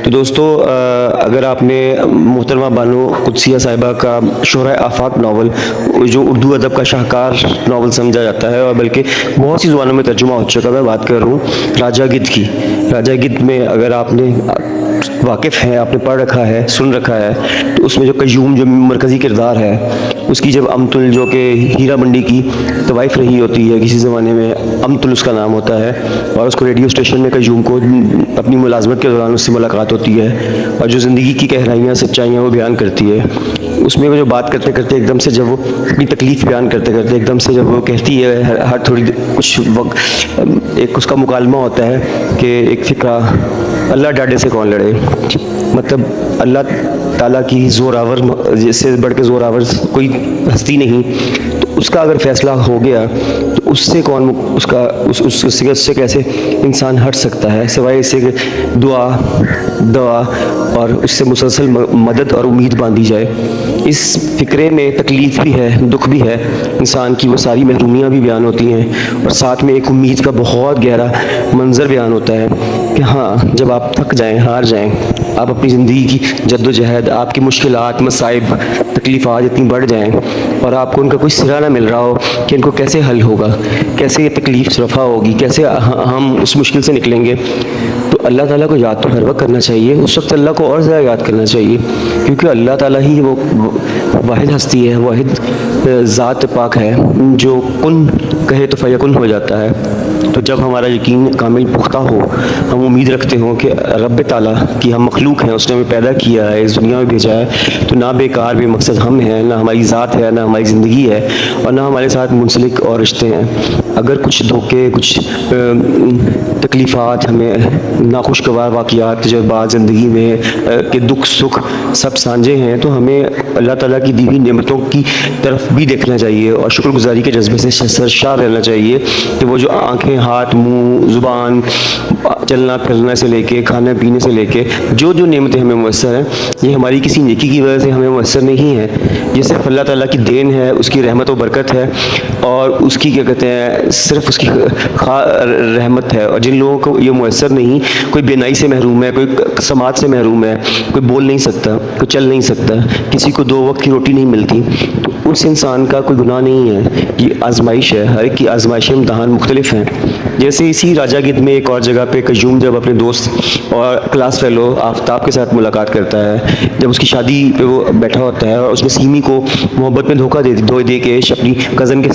تو دوستو اگر آپ نے محترمہ بانو قدسیہ صاحبہ کا شہرۂ آفاق ناول جو اردو ادب کا شاہکار ناول سمجھا جاتا ہے اور بلکہ بہت سی زبانوں میں ترجمہ ہو چکا ہے، بات کر رہا ہوں راجہ گدھ کی۔ راجہ گدھ میں اگر آپ نے واقف ہیں، آپ نے پڑھ رکھا ہے، سن رکھا ہے، تو اس میں جو قیوم جو مرکزی کردار ہے، اس کی جب امتل جو کہ ہیرا منڈی کی طوائف رہی ہوتی ہے، کسی زمانے میں امتل اس کا نام ہوتا ہے، اور اس کو ریڈیو اسٹیشن میں قیوم کو اپنی ملازمت کے دوران اس سے ملاقات ہوتی ہے اور جو زندگی کی گہرائیاں سچائیاں وہ بیان کرتی ہے، اس میں وہ جو بات کرتے کرتے ایک دم سے جب وہ اپنی تکلیف بیان کرتے کرتے ایک دم سے جب وہ کہتی ہے ہر تھوڑی کچھ وقت ایک اس کا مکالمہ ہوتا ہے کہ ایک فقرہ اللہ ڈاڈے سے کون لڑے، مطلب اللہ تعالیٰ کی زوراور جس سے بڑھ کے زوراور کوئی ہستی نہیں، تو اس کا اگر فیصلہ ہو گیا تو اس سے کون اس سے کیسے انسان ہٹ سکتا ہے سوائے اس سے کہ دعا اور اس سے مسلسل مدد اور امید باندھی جائے۔ اس فکرے میں تکلیف بھی ہے، دکھ بھی ہے، انسان کی وہ ساری محرومیاں بھی بیان ہوتی ہیں، اور ساتھ میں ایک امید کا بہت گہرا منظر بیان ہوتا ہے کہ ہاں جب آپ تھک جائیں، ہار جائیں، آپ اپنی زندگی کی جد و جہد، آپ کی مشکلات، مصائب، تکلیفات اتنی بڑھ جائیں اور آپ کو ان کا کوئی سرا نہ مل رہا ہو کہ ان کو کیسے حل ہوگا، کیسے یہ تکلیف رفع ہوگی، کیسے ہم اس مشکل سے نکلیں گے، تو اللہ تعالیٰ کو یاد تو ہر وقت کرنا چاہیے، اس وقت اللہ کو اور زیادہ یاد کرنا چاہیے، کیونکہ اللہ تعالیٰ ہی وہ واحد ہستی ہے، واحد ذات پاک ہے جو کن کہے تو فیکن ہو جاتا ہے۔ تو جب ہمارا یقین کامل پختہ ہو، ہم امید رکھتے ہوں کہ رب تعالیٰ کی ہم مخلوق ہیں، اس نے ہمیں پیدا کیا ہے، اس دنیا میں بھیجا ہے، تو نہ بیکار بے مقصد ہم ہیں، نہ ہماری ذات ہے، نہ ہماری زندگی ہے، اور نہ ہمارے ساتھ منسلک اور رشتے ہیں۔ اگر کچھ دھوکے، کچھ تکلیفات، ہمیں ناخوشگوار واقعات، تجربات زندگی میں کہ دکھ سکھ سب سانجے ہیں، تو ہمیں اللہ تعالیٰ کی دی ہوئی نعمتوں کی طرف بھی دیکھنا چاہیے اور شکر گزاری کے جذبے سے سرشار رہنا چاہیے کہ وہ جو آنکھیں، ہاتھ، منہ، زبان، چلنا پھرنا سے لے کے کھانے پینے سے لے کے جو نعمتیں ہمیں میسر ہیں، یہ ہماری کسی نیکی کی وجہ سے ہمیں میسر نہیں ہیں، یہ صرف اللہ تعالیٰ کی دین ہے، اس کی رحمت و برکت ہے، اور اس کی کیا کہتے ہیں صرف اس کی رحمت ہے۔ اور جن لوگوں کو یہ میسر نہیں، کوئی بینائی سے محروم ہے، کوئی سماعت سے محروم ہے، کوئی بول نہیں سکتا، کوئی چل نہیں سکتا، کسی کو 2 وقت کی روٹی نہیں ملتی، تو اس انسان کا کوئی گناہ نہیں ہے، یہ آزمائش ہے، ہر ایک کی آزمائش امتحان مختلف ہیں۔ جیسے اسی راجہ گدھ میں ایک اور جگہ پہ قیوم جب اپنے دوست اور کلاس فیلو آفتاب کے ساتھ ملاقات کرتا ہے، جب اس کی شادی پہ وہ بیٹھا ہوتا ہے اور اس نے سیمی کو محبت میں دھوکہ دے کے اپنی کزن کے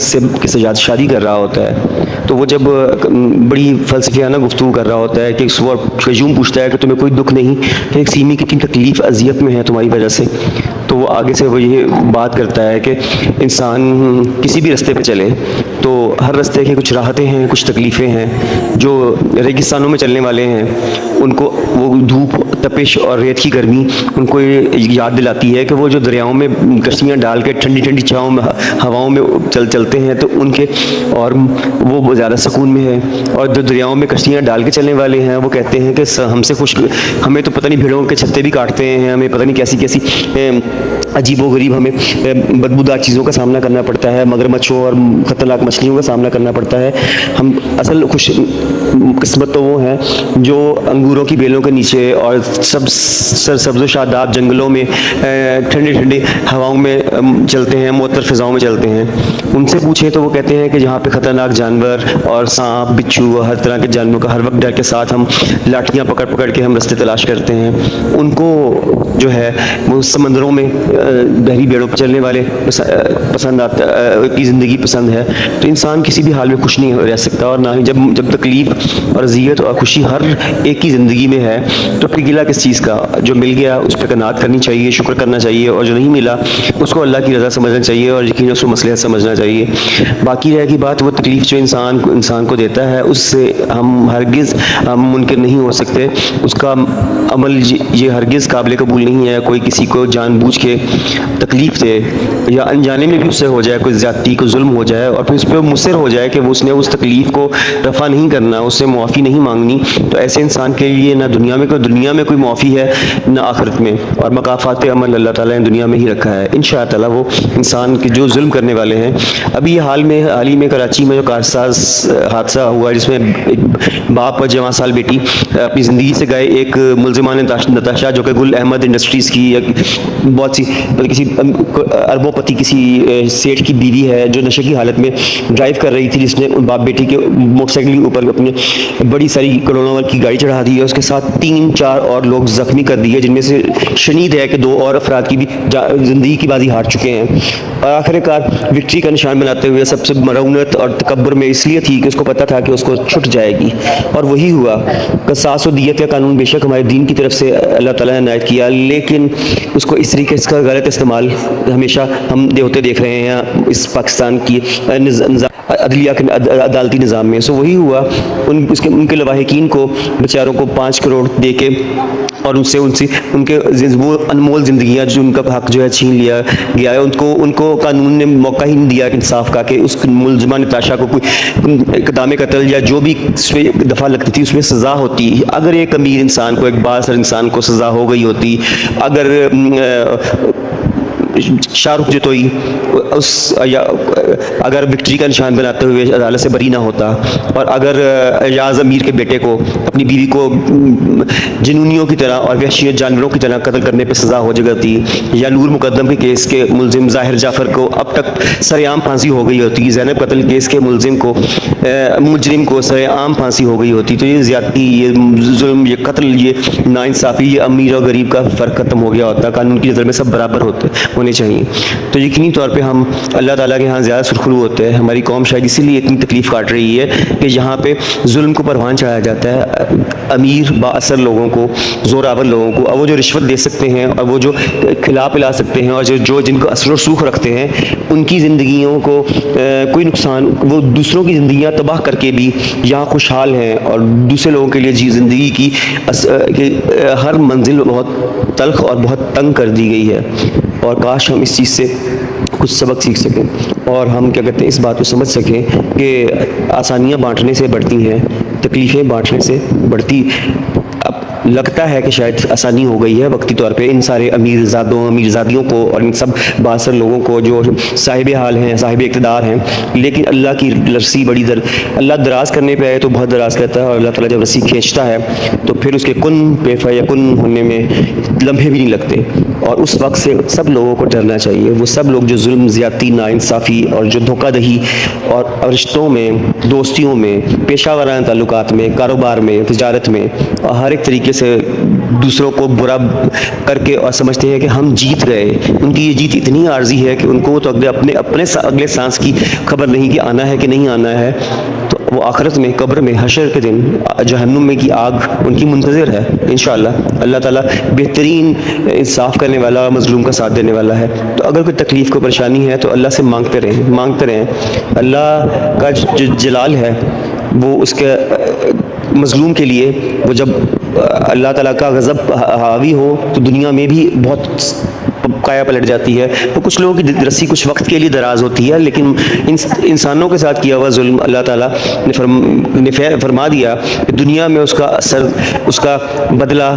ساتھ شادی کر رہا ہوتا ہے، تو وہ جب بڑی فلسفیانہ گفتگو کر رہا ہوتا ہے کہ قیوم پوچھتا ہے کہ تمہیں کوئی دکھ نہیں کہ ایک سیمی کتنی تکلیف اذیت میں ہے تمہاری وجہ سے، تو وہ آگے سے وہ یہ بات کرتا ہے کہ انسان کسی بھی رستے پہ چلے تو ہر رستے کی کچھ راحتیں ہیں، کچھ تکلیفیں ہیں، جو ریگستانوں میں چلنے والے ہیں ان کو وہ دھوپ، تپش اور ریت کی گرمی ان کو یاد دلاتی ہے کہ وہ جو دریاؤں میں کشتیاں ڈال کے ٹھنڈی ٹھنڈی چھاؤں میں ہواؤں میں چلتے ہیں تو ان کے اور وہ زیادہ سکون میں ہے، اور جو دریاؤں میں کشتیاں ڈال کے چلنے والے ہیں وہ کہتے ہیں کہ ہمیں تو پتہ نہیں بھیڑوں کے چھتے بھی کاٹتے ہیں، ہمیں پتہ نہیں کیسی کیسی عجیب و غریب ہمیں بدبودار چیزوں کا سامنا کرنا پڑتا ہے، مگرمچھوں اور خطرناک مچھلیوں کا سامنا کرنا پڑتا ہے۔ ہم اصل خوش قسمت تو وہ ہیں جو انگوروں کی بیلوں کے نیچے اور سبز و شاداب جنگلوں میں ٹھنڈی ٹھنڈی ہواؤں میں چلتے ہیں، معطر فضاؤں میں چلتے ہیں۔ ان سے پوچھیں تو وہ کہتے ہیں کہ جہاں پہ خطرناک جانور اور سانپ، بچھو، ہر طرح کے جانوروں کا ہر وقت ڈر کے ساتھ ہم لاٹھیاں پکڑ کے ہم رستے تلاش کرتے ہیں، ان کو جو ہے وہ سمندروں میں بحری بیڑوں پہ چلنے والے پسند کی زندگی پسند ہے۔ تو انسان کسی بھی حال میں خوش نہیں رہ سکتا، اور نہ ہی جب تکلیف اور اذیت اور خوشی ہر ایک کی زندگی میں ہے تو پھر گلہ کس چیز کا؟ جو مل گیا اس پہ قناعت کرنی چاہیے، شکر کرنا چاہیے، اور جو نہیں ملا اس کو اللہ کی رضا سمجھنا چاہیے اور یقیناً اس کو مصلحت سمجھنا چاہیے۔ باقی رہ گی بات وہ تکلیف جو انسان کو دیتا ہے، اس سے ہم ہرگز منکر نہیں ہو سکتے، اس کا عمل یہ ہرگز قابل قبول نہیں ہے کوئی کسی کو جان بوجھ کے تکلیف دے یا انجانے میں بھی اس سے ہو جائے کوئی زیادتی کوئی ظلم ہو جائے اور پھر اس پہ مصر ہو جائے کہ وہ اس نے اس تکلیف کو رفع نہیں کرنا، اس سے معافی نہیں مانگنی، تو ایسے انسان کے لیے نہ دنیا میں کوئی معافی ہے نہ آخرت میں، اور مکافات عمل اللہ تعالیٰ نے دنیا میں ہی رکھا ہے انشاء تعالیٰ وہ انسان کے جو ظلم کرنے والے ہیں۔ ابھی حال ہی میں کراچی میں جو کارساز حادثہ ہوا جس میں ایک باپ اور 6 سال بیٹی اپنی زندگی سے گئے، ایک ملزمان نتاشا جو کہ گل احمد انڈسٹریز کی بہت سی کسی اربوں پتی کسی سیٹ کی بیوی ہے جو نشے کی حالت میں ڈرائیو کر رہی تھی، جس نے باپ بیٹی کے موٹر سائیکل کے اوپر اپنے بڑی ساری کروڑوں کی گاڑی چڑھا دی ہے، اس کے ساتھ 3-4 اور لوگ زخمی کر دیے، جن میں سے شنید ہے کہ 2 اور افراد کی بھی زندگی کی بازی ہار چکے ہیں، اور آخر کار وکٹری کا نشان بناتے ہوئے سب سے مرونت اور تکبر میں اس لیے تھی کہ اس کو پتا تھا کہ اس کو چھٹ جائے گی، اور وہی ہوا۔ قصاص و دیت کا قانون بے شک ہمارے دین کی طرف سے اللہ تعالیٰ نے عنایت کیا، لیکن اس کو اس طریقے اس کا غلط استعمال ہمیشہ ہم ہوتے دیکھ رہے ہیں اس پاکستان کی عدلیہ کے عدالتی نظام میں۔ سو وہی ہوا، ان کے لواحقین کو بیچاروں کو 5 کروڑ دے کے اور ان کے وہ انمول زندگیاں جو ان کا حق جو ہے چھین لیا گیا ہے، ان کو قانون نے موقع ہی نہیں دیا کہ انصاف کا کہ اس ملزمہ نتاشا کو کوئی اقدام قتل یا جو بھی اس پہ دفعہ لگتی تھی اس میں سزا ہوتی۔ اگر ایک امیر انسان کو، ایک بااثر انسان کو سزا ہو گئی ہوتی، اگر شاہ رخ جتوئی اگر وکٹری کا نشان بناتے ہوئے عدالت سے بری نہ ہوتا، اور اگر ایاز امیر کے بیٹے کو اپنی بیوی کو جنونیوں کی طرح اور وحشی جانوروں کی طرح قتل کرنے پہ سزا ہو جاتی، یا نور مقدم کے کیس کے ملزم ظاہر جعفر کو اب تک سر عام پھانسی ہو گئی ہوتی، زینب قتل کیس کے مجرم کو سر عام پھانسی ہو گئی ہوتی، تو یہ زیادتی، یہ ظلم، یہ قتل، یہ ناانصافی، یہ امیر اور غریب کا فرق ختم ہو گیا ہوتا، قانون کی نظر میں سب برابر ہونے چاہیے۔ تو یقینی طور پہ ہم اللہ تعالیٰ کے ہاں زیادہ سرخرو ہوتے ہیں، ہماری قوم شاید اسی لیے اتنی تکلیف کاٹ رہی ہے کہ یہاں پہ ظلم کو پروان چڑھایا جاتا ہے، امیر بااثر لوگوں کو، زوراور لوگوں کو، اور وہ جو رشوت دے سکتے ہیں اور وہ جو کھلا پلا سکتے ہیں اور جن کو اثر و رسوخ رکھتے ہیں، ان کی زندگیوں کو کوئی نقصان، وہ دوسروں کی زندگیاں تباہ کر کے بھی یہاں خوشحال ہیں، اور دوسرے لوگوں کے لیے زندگی کی ہر منزل بہت تلخ اور بہت تنگ کر دی گئی ہے، اور کاش ہم اس چیز سے کچھ سبق سیکھ سکیں، اور ہم کیا کہتے ہیں اس بات کو سمجھ سکیں کہ آسانیاں بانٹنے سے بڑھتی ہیں، تکلیفیں بانٹنے سے بڑھتی۔ اب لگتا ہے کہ شاید آسانی ہو گئی ہے وقتی طور پہ ان سارے امیر زادیوں کو اور ان سب بااثر لوگوں کو جو صاحب حال ہیں، صاحب اقتدار ہیں، لیکن اللہ کی رسی بڑی اللہ دراز کرنے پہ آئے تو بہت دراز کرتا ہے، اور اللہ تعالیٰ جب رسی کھینچتا ہے تو پھر اس کے کن پہ فیکن ہونے میں لمحے بھی نہیں لگتے، اور اس وقت سے سب لوگوں کو ڈرنا چاہیے۔ وہ سب لوگ جو ظلم، زیادتی، ناانصافی اور جو دھوکہ دہی اور رشتوں میں، دوستیوں میں، پیشہ ورانہ تعلقات میں، کاروبار میں، تجارت میں، اور ہر ایک طریقے سے دوسروں کو برا کر کے اور سمجھتے ہیں کہ ہم جیت گئے، ان کی یہ جیت اتنی عارضی ہے کہ ان کو تو اپنے اگلے سانس کی خبر نہیں کہ آنا ہے کہ نہیں آنا ہے، تو وہ آخرت میں، قبر میں، حشر کے دن جہنم میں کی آگ ان کی منتظر ہے انشاءاللہ۔ اللہ تعالیٰ بہترین انصاف کرنے والا، مظلوم کا ساتھ دینے والا ہے۔ تو اگر کوئی تکلیف، کوئی پریشانی ہے تو اللہ سے مانگتے رہیں۔ اللہ کا جو جلال ہے وہ اس کے مظلوم کے لیے، وہ جب اللہ تعالیٰ کا غضب حاوی ہو تو دنیا میں بھی بہت کایا پلٹ جاتی ہے۔ تو کچھ لوگوں کی رسی کچھ وقت کے لیے دراز ہوتی ہے، لیکن انسانوں کے ساتھ کیا ہوا ظلم اللہ تعالیٰ نے فرما دیا کہ دنیا میں اس کا اثر، اس کا بدلہ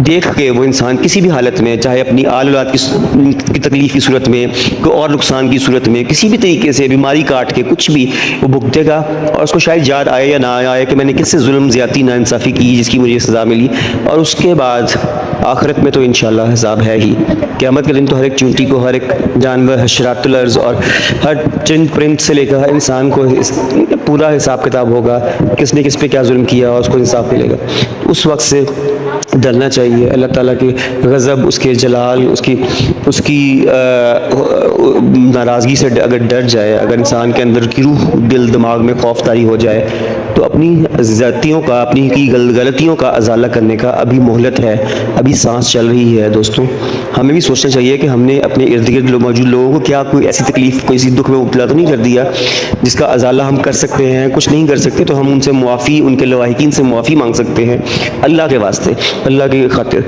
دیکھ کے وہ انسان کسی بھی حالت میں، چاہے اپنی آل اولاد کی تکلیف کی صورت میں، کوئی اور نقصان کی صورت میں، کسی بھی طریقے سے بیماری کاٹ کے کچھ بھی وہ بھگتے گا، اور اس کو شاید یاد آئے یا نہ آئے کہ میں نے کس سے ظلم، زیادتی، ناانصافی کی جس کی مجھے سزا ملی، اور اس کے بعد آخرت میں تو انشاءاللہ حساب ہے ہی۔ قیامت کے دن تو ہر ایک چونٹی کو، ہر ایک جانور، حشرات الارض اور ہر چرند پرند سے لے کر ہر انسان کو پورا حساب کتاب ہوگا، کس نے کس پہ کیا ظلم کیا، اور اس کو انصاف ملے گا۔ اس وقت سے ڈرنا چاہیے اللہ تعالیٰ کے غضب، اس کے جلال، اس کی ناراضگی سے اگر ڈر جائے، اگر انسان کے اندر کی روح، دل، دماغ میں خوف طاری ہو جائے، تو اپنی زیادتیوں کا، اپنی کی غلطیوں کا ازالہ کرنے کا ابھی مہلت ہے، ابھی سانس چل رہی ہے۔ دوستوں، ہمیں بھی سوچنا چاہیے کہ ہم نے اپنے ارد گرد موجود لوگوں کو کیا کوئی ایسی تکلیف، کوئی ایسی دکھ میں مبتلا تو نہیں کر دیا جس کا ازالہ ہم کر سکتے ہیں۔ کچھ نہیں کر سکتے تو ہم ان سے معافی، ان کے لواحقین سے معافی مانگ سکتے ہیں اللہ کے واسطے، اللہ کی خاطر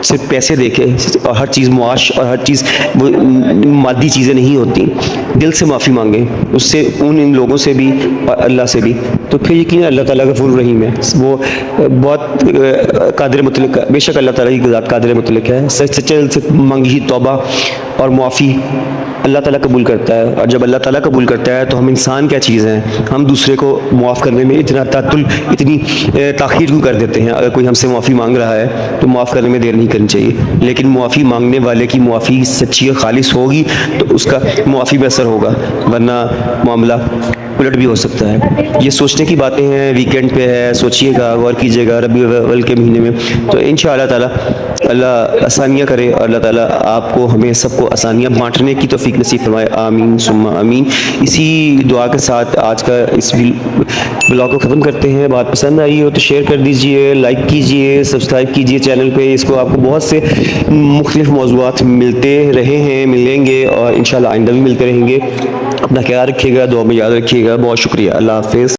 صرف پیسے دے کے اور ہر چیز معاش اور ہر چیز وہ مادی چیزیں نہیں ہوتی. دل سے معافی مانگیں اس سے, ان لوگوں سے بھی اور اللہ سے بھی, تو پھر یقیناً اللہ تعالیٰ غفور الرحیم ہے, وہ بہت قادر مطلق. بے شک اللہ تعالیٰ کی ذات قادر مطلق ہے. سچے دل سے مانگی توبہ اور معافی اللہ تعالیٰ قبول کرتا ہے. اور جب اللہ تعالیٰ قبول کرتا ہے تو ہم انسان کیا چیز ہیں, ہم دوسرے کو معاف کرنے میں اتنا تعطل, اتنی تاخیر کیوں کر دیتے ہیں. اگر کوئی ہم سے معافی مانگ رہا ہے تو معاف کرنے میں دیر نہیں کرنی چاہیے, لیکن معافی مانگنے والے کی معافی سچی اور خالص ہوگی تو اس کا معافی میں اثر ہوگا, ورنہ معاملہ الٹ بھی ہو سکتا ہے. یہ سوچنے کی باتیں ہیں, ویکینڈ پہ ہے, سوچیے گا, غور کیجیے گا ربیع الاول کے مہینے میں, تو انشاءاللہ تعالیٰ اللہ آسانیاں کرے اور اللہ تعالیٰ آپ کو ہمیں سب کو آسانیاں بانٹنے کی توفیق نصیب فرمائے. آمین ثم آمین. اسی دعا کے ساتھ آج کا اس بلاگ کو ختم کرتے ہیں. بات پسند آئی ہو تو شیئر کر دیجئے, لائک کیجئے, سبسکرائب کیجئے چینل پہ. اس کو آپ کو بہت سے مختلف موضوعات ملتے رہے ہیں, ملیں گے اور انشاءاللہ آئندہ بھی ملتے رہیں گے. اپنا خیال رکھیے گا, دعا میں یاد رکھیے گا. بہت شکریہ. اللہ حافظ.